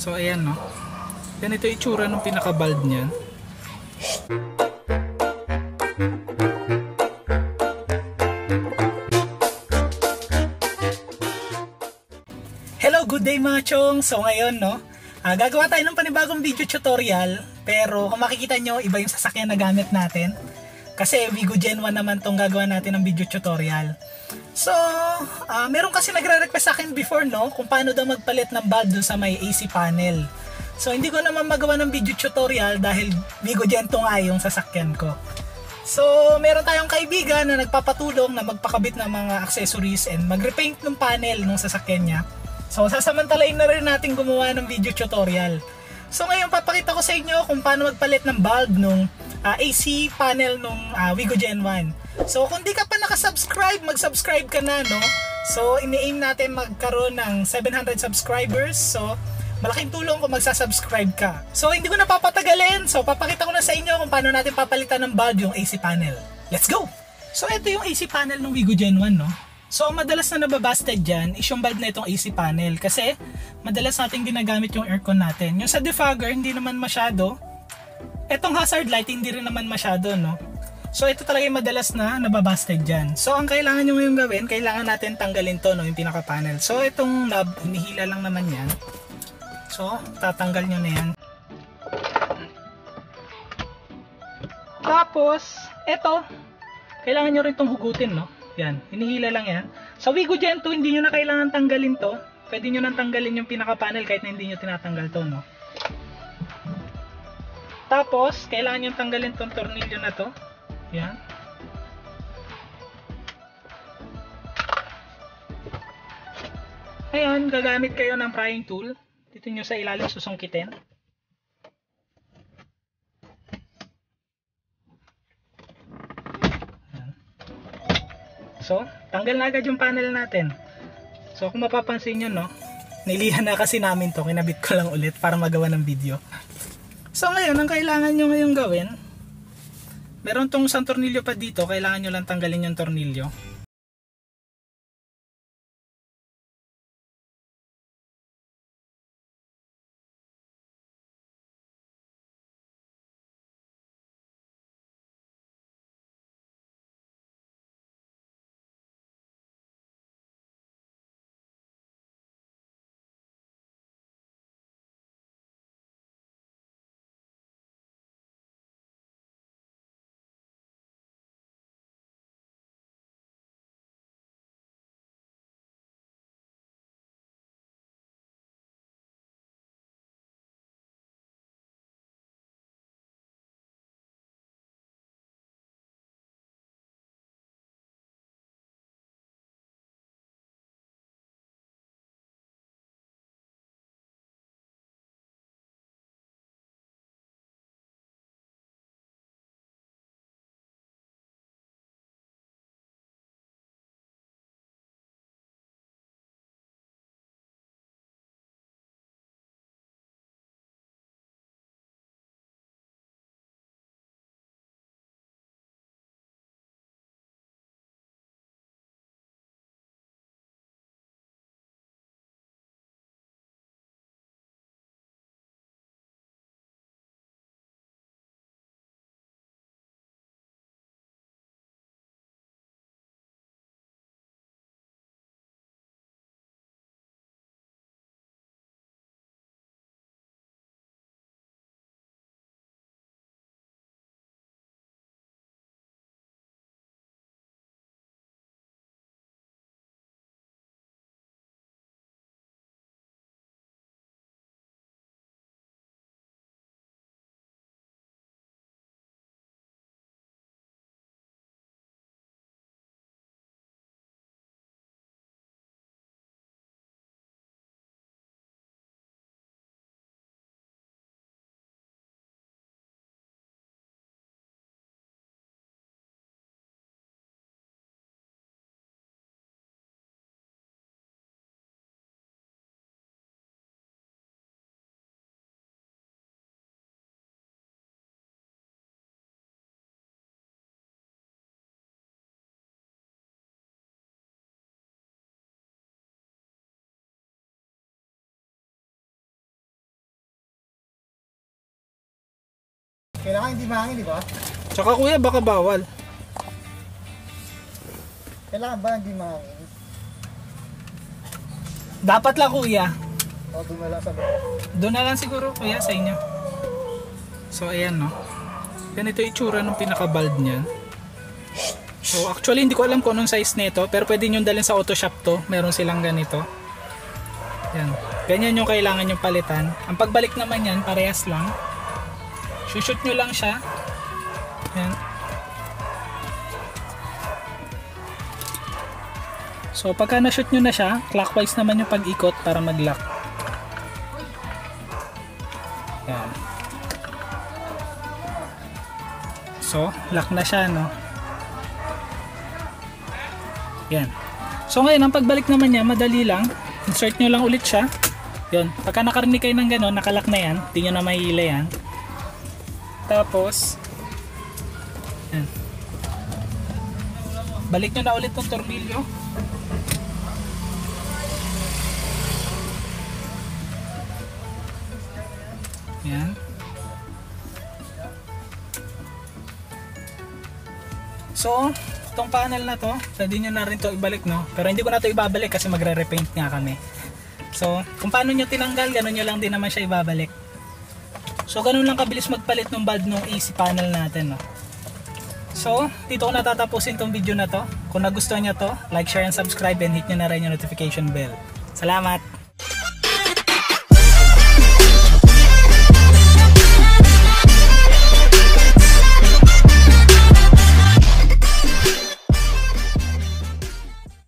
So ayan no. Ganito yung itsura ng pinaka-bulb niyan. Hello, good day mga chong! So ngayon no, gagawa tayo ng panibagong video tutorial. Pero kung makikita nyo, iba yung sasakyan na gamit natin. Kasi Wigo Gen 1 naman tong gagawa natin ng video tutorial. So, meron kasi nagre-request sa akin before no, kung paano daw magpalit ng bulb dun sa may AC panel. So hindi ko naman magawa ng video tutorial dahil Wigo Gen 2 nga yung sasakyan ko. So, meron tayong kaibigan na nagpapatulong na magpakabit ng mga accessories and mag-repaint ng panel ng sasakyan niya. So, sasamantalain na rin natin gumawa ng video tutorial. So, ngayon papakita ko sa inyo kung paano magpalit ng bulb nung AC panel nung Wigo Gen 1. So, kung di ka pa nakasubscribe, mag-subscribe ka na, no? So, ini-aim natin magkaroon ng 700 subscribers. So, malaking tulong kung magsasubscribe ka. So, hindi ko na papatagalin. So, papakita ko na sa inyo kung paano natin papalitan ng bulb yung AC panel. Let's go! So, ito yung AC panel ng Wigo Gen 1, no? So, ang madalas na nababasted dyan is yung bulb na itong AC panel. Kasi, madalas natin ginagamit yung aircon natin. Yung sa defogger, hindi naman masyado. Etong hazard light, hindi rin naman masyado, no? So, ito talaga yung madalas na nababasted dyan. So, ang kailangan nyo ngayon gawin, kailangan natin tanggalin to, no? Yung pinaka-panel. So, itong knob, hinihila lang naman yan. So, tatanggal nyo na yan. Tapos, ito, kailangan nyo rin itong hugutin, no? Yan, hinihila lang yan. Sa Wigo Gen 2, hindi nyo na kailangan tanggalin to. Pwede nyo nang tanggalin yung pinaka-panel kahit na hindi nyo tinatanggal to, no? Tapos, kailangan nyo tanggalin tong tornilyo na to. Yan. Ngayon, gagamit kayo ng prying tool. Dito nyo sa ilalim susungkitin. So, tanggal na agad yung panel natin. So, kung mapapansin nyo, no, nilihan na kasi namin to. Kinabit ko lang ulit para magawa ng video. So, ngayon, ang kailangan nyo ngayon gawin, meron tong isang tornilyo pa dito. Kailangan nyo lang tanggalin yung tornilyo. Kailangan hindi mahangin, di ba? Tsaka kuya, baka bawal. Kailangan ba hindi mahangin? Dapat lang kuya. O doon na lang sa loob. Doon na lang siguro kuya sa inyo. So ayan no. Ganito yung itsura ng pinaka-bulb niyan. So actually hindi ko alam kung anong size nito, pero pwede nyo dalhin sa auto shop to. Meron silang ganito. Yan. Ganyan yung kailangan yung palitan. Ang pagbalik naman yan, parehas lang. Shoot nyo lang siya. Yan. So pagka na-shoot nyo na siya, clockwise naman yung pag-ikot para mag-lock. Yan. So, lock na siya, no? Yan. So ngayon, ang pagbalik naman niya, madali lang. Insert nyo lang ulit siya. Yan. Pagka nakarinig kayo ng gano'n, nakalock na yan. Hindi nyo na mahihila yan. Tapos, yan. Balik nyo na ulit ng tornilyo. Yan. So, itong panel na to, pwede nyo na rin to ibalik, no? Pero hindi ko na to ibabalik kasi magre-repaint nga kami. So, kung paano nyo tinanggal, ganun nyo lang din naman siya ibabalik. So, ganun lang kabilis magpalit ng bulb ng AC panel natin, no? So, dito ko natatapusin tong video na to. Kung nagustuhan nyo to, like, share, and subscribe, and hit nyo na rin yung notification bell. Salamat!